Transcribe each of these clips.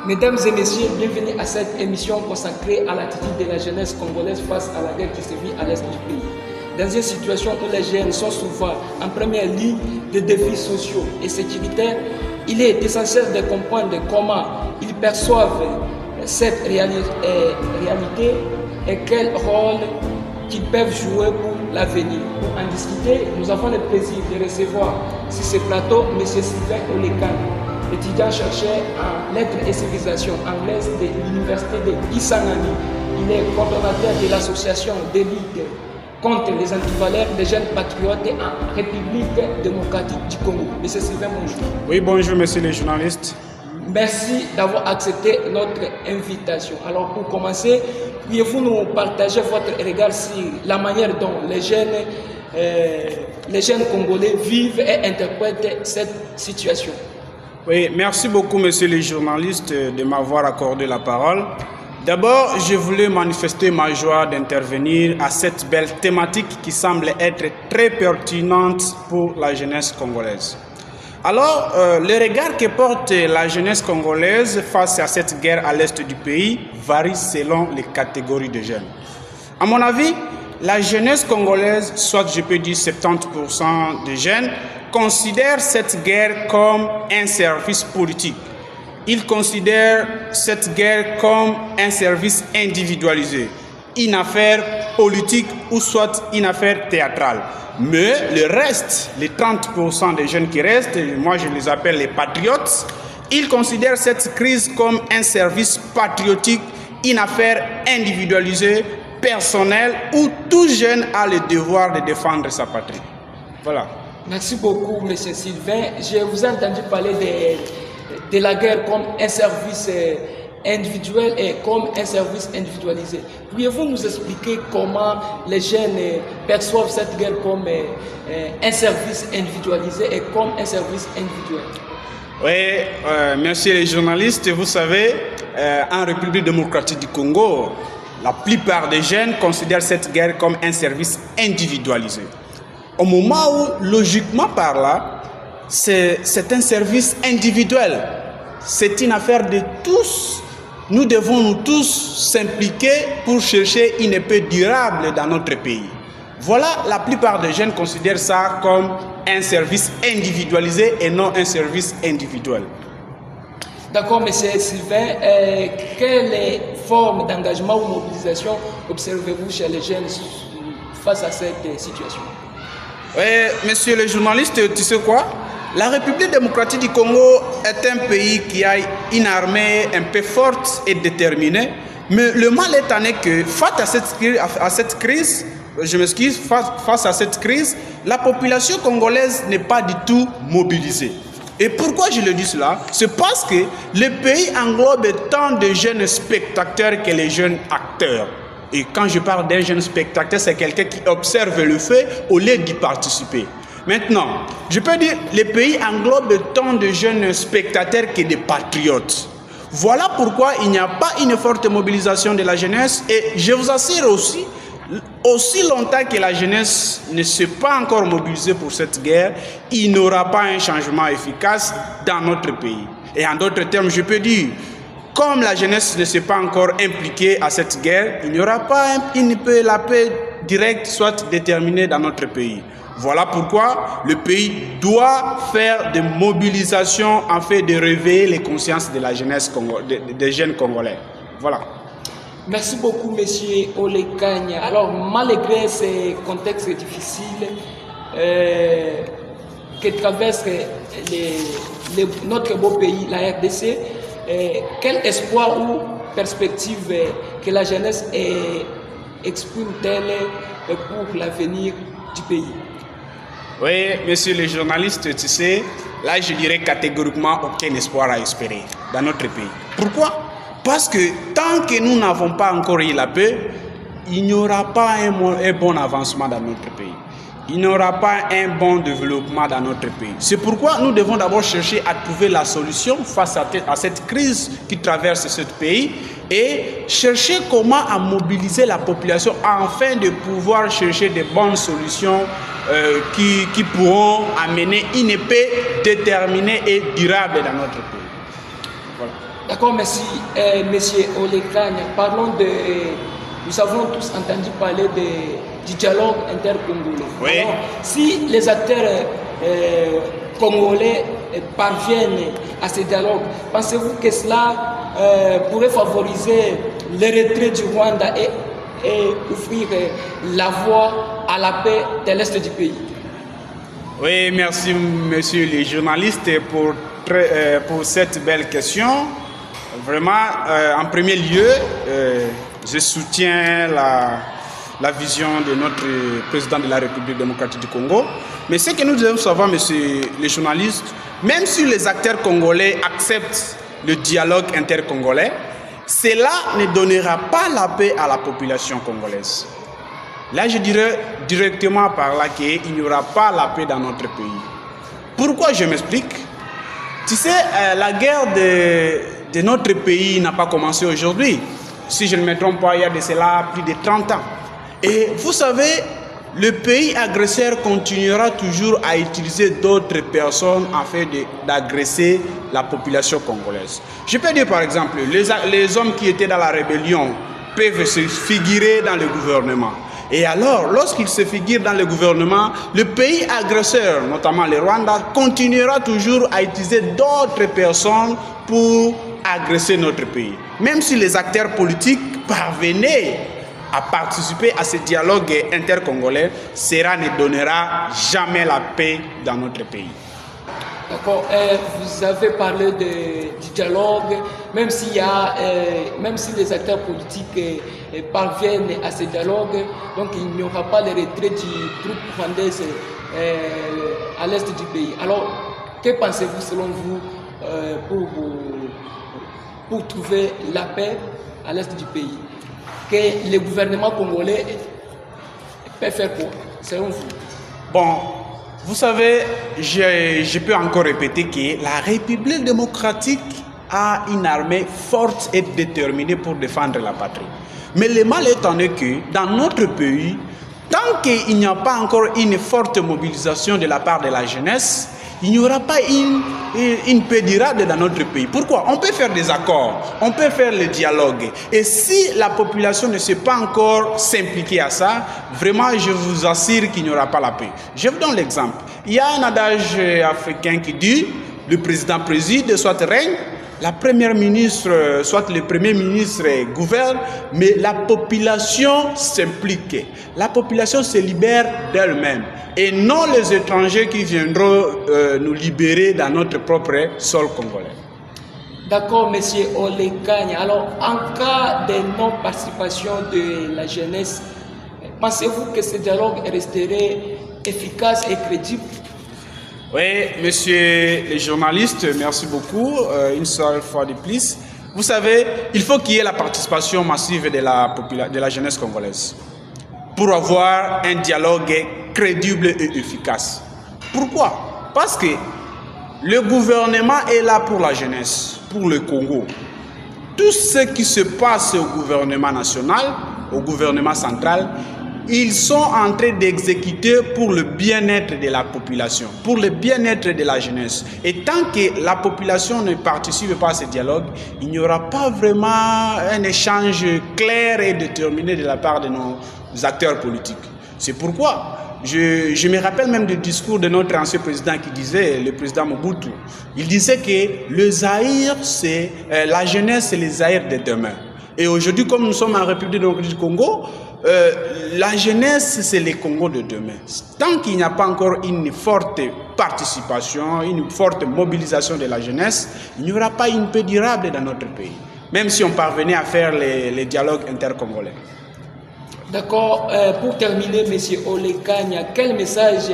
Mesdames et messieurs, bienvenue à cette émission consacrée à l'attitude de la jeunesse congolaise face à la guerre qui se vit à l'est du pays. Dans une situation où les jeunes sont souvent en première ligne des défis sociaux et sécuritaires, il est essentiel de comprendre comment ils perçoivent cette réalité et quel rôle qu'ils peuvent jouer pour l'avenir. Pour en discuter, nous avons le plaisir de recevoir sur ce plateau M. Sylvain Olekan, étudiant-chercheur en lettres et civilisation anglaise de l'université de Kisangani. Il est coordonnateur de l'association des ligues contre les antivaleurs des jeunes patriotes en République démocratique du Congo. Monsieur Sylvain, bonjour. Oui, bonjour, monsieur le journaliste. Merci d'avoir accepté notre invitation. Alors, pour commencer, pourriez-vous nous partager votre regard sur la manière dont les jeunes Congolais vivent et interprètent cette situation? Oui, merci beaucoup, monsieur le journaliste, de m'avoir accordé la parole. D'abord, je voulais manifester ma joie d'intervenir à cette belle thématique qui semble être très pertinente pour la jeunesse congolaise. Alors, le regard que porte la jeunesse congolaise face à cette guerre à l'est du pays varie selon les catégories de jeunes. À mon avis, la jeunesse congolaise, soit je peux dire 70% des jeunes, considèrent cette guerre comme un service politique. Ils considèrent cette guerre comme un service individualisé, une affaire politique ou soit une affaire théâtrale. Mais le reste, les 30% des jeunes qui restent, moi je les appelle les patriotes, ils considèrent cette crise comme un service patriotique, une affaire individualisée, personnelle, où tout jeune a le devoir de défendre sa patrie. Voilà. Merci beaucoup, M. Sylvain. Je vous ai entendu parler de la guerre comme un service individuel et comme un service individualisé. Pourriez-vous nous expliquer comment les jeunes perçoivent cette guerre comme un service individualisé et comme un service individuel? Oui, merci les journalistes. Vous savez, en République démocratique du Congo, la plupart des jeunes considèrent cette guerre comme un service individualisé. Au moment où, logiquement par là, c'est un service individuel. C'est une affaire de tous. Nous devons nous tous s'impliquer pour chercher une paix durable dans notre pays. Voilà, la plupart des jeunes considèrent ça comme un service individualisé et non un service individuel. D'accord, M. Sylvain. Quelles formes d'engagement ou mobilisation observez-vous chez les jeunes face à cette situation? Oui, monsieur le journaliste, tu sais quoi? La République démocratique du Congo est un pays qui a une armée un peu forte et déterminée. Mais le mal est en est que face à cette crise, face à cette crise, la population congolaise n'est pas du tout mobilisée. Et pourquoi je le dis cela? C'est parce que le pays englobe tant de jeunes spectateurs que les jeunes acteurs. Et quand je parle d'un jeune spectateur, c'est quelqu'un qui observe le fait au lieu d'y participer. Maintenant, je peux dire que le pays englobe tant de jeunes spectateurs que de patriotes. Voilà pourquoi il n'y a pas une forte mobilisation de la jeunesse. Et je vous assure aussi longtemps que la jeunesse ne s'est pas encore mobilisée pour cette guerre, il n'y aura pas un changement efficace dans notre pays. Et en d'autres termes, je peux dire, comme la jeunesse ne s'est pas encore impliquée à cette guerre, il n'y aura pas la paix directe soit déterminée dans notre pays. Voilà pourquoi le pays doit faire des mobilisations afin de réveiller les consciences de la jeunesse des jeunes Congolais. Voilà. Merci beaucoup, M. Olekanya. Alors, malgré ces contextes difficiles que traverse notre beau pays, la RDC, quel espoir ou perspective que la jeunesse exprime-t-elle pour l'avenir du pays? Oui, monsieur le journaliste, tu sais, là je dirais catégoriquement aucun espoir à espérer dans notre pays. Pourquoi? Parce que tant que nous n'avons pas encore eu la paix, il n'y aura pas un bon avancement dans notre pays. Il n'y aura pas un bon développement dans notre pays. C'est pourquoi nous devons d'abord chercher à trouver la solution face à cette crise qui traverse ce pays et chercher comment à mobiliser la population afin de pouvoir chercher de bonnes solutions qui pourront amener une paix déterminée et durable dans notre pays. Voilà. D'accord, merci, monsieur Olekagne. Parlons de... Nous avons tous entendu parler du dialogue intercongolais. Oui. Alors, si les acteurs congolais parviennent à ce dialogue, pensez-vous que cela pourrait favoriser le retrait du Rwanda et ouvrir la voie à la paix de l'Est du pays? Oui, merci monsieur les journalistes pour cette belle question. Vraiment, en premier lieu, je soutiens la vision de notre président de la République démocratique du Congo. Mais ce que nous devons savoir, messieurs les journalistes, même si les acteurs congolais acceptent le dialogue intercongolais, cela ne donnera pas la paix à la population congolaise. Là, je dirais directement par là qu'il n'y aura pas la paix dans notre pays. Pourquoi? Je m'explique. Tu sais, la guerre de notre pays n'a pas commencé aujourd'hui. Si je ne me trompe pas, il y a de cela plus de 30 ans. Et vous savez, le pays agresseur continuera toujours à utiliser d'autres personnes afin d'agresser la population congolaise. Je peux dire par exemple, les hommes qui étaient dans la rébellion peuvent se figurer dans le gouvernement. Et alors, lorsqu'ils se figurent dans le gouvernement, le pays agresseur, notamment le Rwanda, continuera toujours à utiliser d'autres personnes pour agresser notre pays. Même si les acteurs politiques parvenaient à participer à ce dialogue intercongolais, cela ne donnera jamais la paix dans notre pays. D'accord. Vous avez parlé du dialogue, même si les acteurs politiques parviennent à ce dialogue, donc il n'y aura pas le retrait du groupe rwandais à l'est du pays. Alors, que pensez-vous selon vous pour trouver la paix à l'est du pays? Que le gouvernement congolais peut faire quoi, selon vous? Bon, vous savez, je peux encore répéter que la République démocratique a une armée forte et déterminée pour défendre la patrie. Mais le mal étant que dans notre pays, tant qu'il n'y a pas encore une forte mobilisation de la part de la jeunesse, il n'y aura pas une paix durable dans notre pays. Pourquoi? On peut faire des accords, on peut faire le dialogue. Et si la population ne s'est pas encore s'impliquer à ça, vraiment, je vous assure qu'il n'y aura pas la paix. Je vous donne l'exemple. Il y a un adage africain qui dit, le président préside, soit règne, la première ministre, soit le premier ministre gouverne, mais la population s'implique. La population se libère d'elle-même. Et non les étrangers qui viendront nous libérer dans notre propre sol congolais. D'accord, monsieur Olekagne. Alors, en cas de non-participation de la jeunesse, pensez-vous que ce dialogue resterait efficace et crédible? Oui, messieurs les journalistes, merci beaucoup. Une seule fois de plus. Vous savez, il faut qu'il y ait la participation massive de la jeunesse congolaise pour avoir un dialogue crédible et efficace. Pourquoi? Parce que le gouvernement est là pour la jeunesse, pour le Congo. Tout ce qui se passe au gouvernement national, au gouvernement central, ils sont en train d'exécuter pour le bien-être de la population, pour le bien-être de la jeunesse. Et tant que la population ne participe pas à ce dialogue, il n'y aura pas vraiment un échange clair et déterminé de la part de nos acteurs politiques. C'est pourquoi je me rappelle même du discours de notre ancien président qui disait, le président Mobutu, il disait que le Zaïre, c'est la jeunesse, c'est le Zaïre de demain. Et aujourd'hui, comme nous sommes en République démocratique du Congo, la jeunesse, c'est le Congo de demain. Tant qu'il n'y a pas encore une forte participation, une forte mobilisation de la jeunesse, il n'y aura pas une paix durable dans notre pays, même si on parvenait à faire les dialogues intercongolais. D'accord. Pour terminer, M. Olekagne, quel message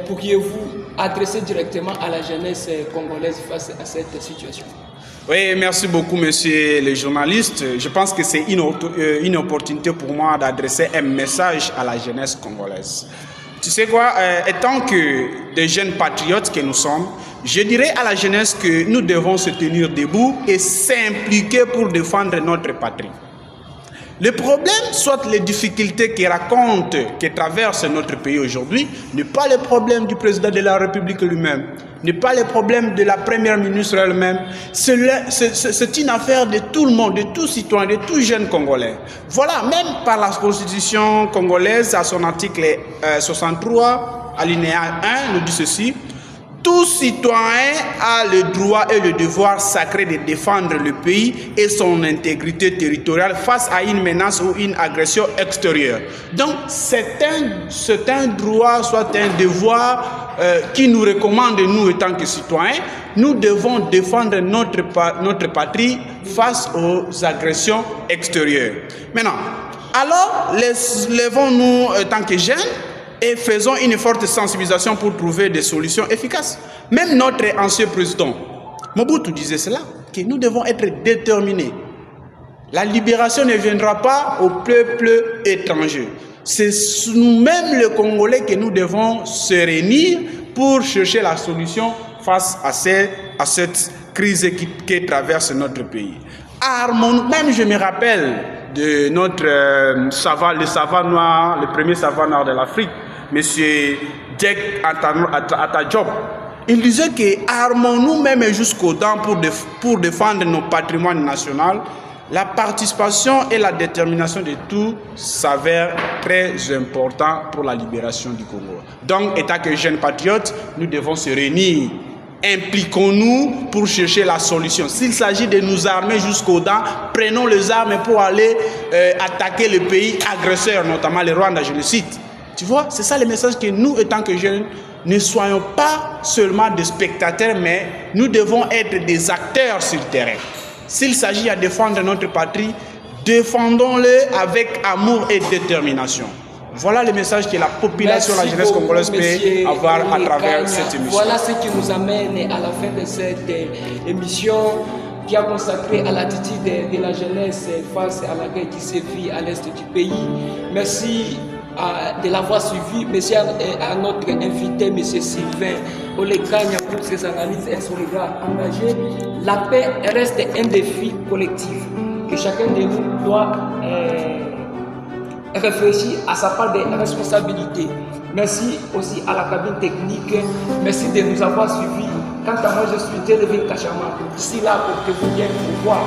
pourriez-vous adresser directement à la jeunesse congolaise face à cette situation? Oui, merci beaucoup, messieurs les journalistes. Je pense que c'est une opportunité pour moi d'adresser un message à la jeunesse congolaise. Tu sais quoi, étant que des jeunes patriotes que nous sommes, je dirais à la jeunesse que nous devons se tenir debout et s'impliquer pour défendre notre patrie. Le problème, soit les difficultés qui racontent, qui traversent notre pays aujourd'hui, n'est pas le problème du président de la République lui-même, n'est pas le problème de la première ministre elle-même. C'est une affaire de tout le monde, de tout citoyen, de tout jeune Congolais. Voilà, même par la Constitution congolaise, à son article 63, alinéa 1, nous dit ceci: tout citoyen a le droit et le devoir sacré de défendre le pays et son intégrité territoriale face à une menace ou une agression extérieure. Donc, c'est un droit, soit un devoir qui nous recommande, nous, en tant que citoyens, nous devons défendre notre patrie face aux agressions extérieures. Maintenant, alors, levons-nous en tant que jeunes et faisons une forte sensibilisation pour trouver des solutions efficaces. Même notre ancien président, Mobutu, disait cela, que nous devons être déterminés. La libération ne viendra pas au peuple étranger. C'est nous-mêmes, les Congolais, que nous devons se réunir pour chercher la solution face à cette crise qui traverse notre pays. Même je me rappelle de le savant noir, le premier savant noir de l'Afrique, M. Jack Anta Diop. Il disait que armons-nous même jusqu'aux dents pour défendre nos patrimoines nationaux. La participation et la détermination de tous s'avèrent très importants pour la libération du Congo. Donc, étant que jeunes patriotes, nous devons se réunir. Impliquons-nous pour chercher la solution. S'il s'agit de nous armer jusqu'aux dents, prenons les armes pour aller attaquer le pays agresseur, notamment le Rwanda, je le cite. Tu vois, c'est ça le message que nous, étant que jeunes, ne soyons pas seulement des spectateurs, mais nous devons être des acteurs sur le terrain. S'il s'agit de défendre notre patrie, défendons-le avec amour et détermination. Voilà le message que la population, la jeunesse congolaise peut avoir à travers cette émission. Voilà ce qui nous amène à la fin de cette émission qui a consacré à l'attitude de la jeunesse face à la guerre qui sévit à l'est du pays. Merci de l'avoir suivi. Merci à notre invité, M. Sylvain Olekanya, pour ses analyses et son regard engagé. La paix reste un défi collectif que chacun de nous doit réfléchir à sa part de responsabilité. Merci aussi à la cabine technique. Merci de nous avoir suivis. Quant à moi, je suis Télévin Kachama. D'ici là, pour que vous bien vous voir.